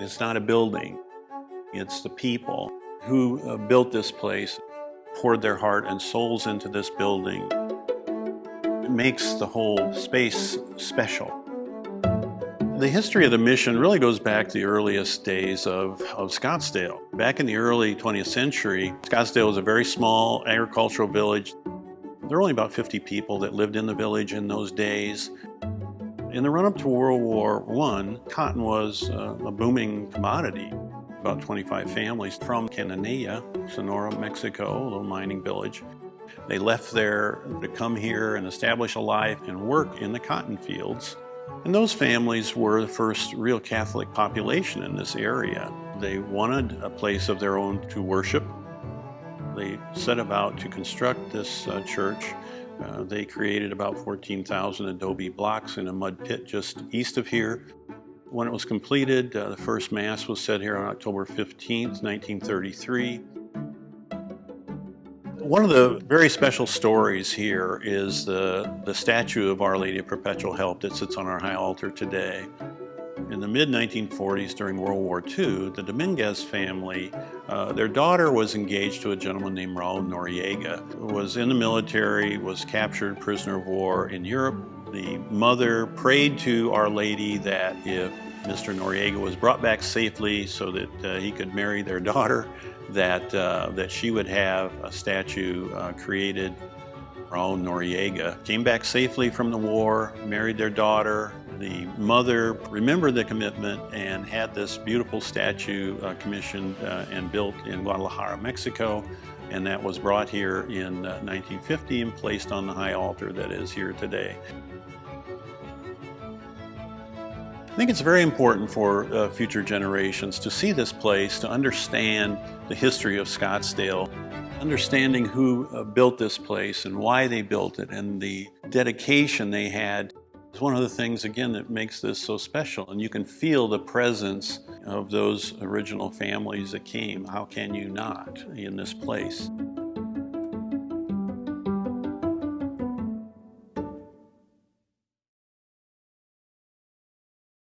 It's not a building, it's the people who built this place, poured their heart and souls into this building. It makes the whole space special. The history of the mission really goes back to the earliest days of Scottsdale. Back in the early 20th century, Scottsdale was a very small agricultural village. There were only about 50 people that lived in the village in those days. In the run-up to World War I, cotton was a booming commodity. About 25 families from Cananea, Sonora, Mexico, a little mining village. They left there to come here and establish a life and work in the cotton fields. And those families were the first real Catholic population in this area. They wanted a place of their own to worship. They set about to construct this church. They created about 14,000 adobe blocks in a mud pit just east of here. When it was completed, the first Mass was said here on October 15th, 1933. One of the very special stories here is the statue of Our Lady of Perpetual Help that sits on our high altar today. In the mid-1940s, during World War II, the Dominguez family, their daughter was engaged to a gentleman named Raul Noriega, who was in the military, was captured prisoner of war in Europe. The mother prayed to Our Lady that if Mr. Noriega was brought back safely so that he could marry their daughter, that she would have a statue created. Raul Noriega came back safely from the war, married their daughter. The mother remembered the commitment and had this beautiful statue commissioned and built in Guadalajara, Mexico. And that was brought here in 1950 and placed on the high altar that is here today. I think it's very important for future generations to see this place, to understand the history of Scottsdale, understanding who built this place and why they built it and the dedication they had. It's one of the things, again, that makes this so special. And you can feel the presence of those original families that came. How can you not in this place?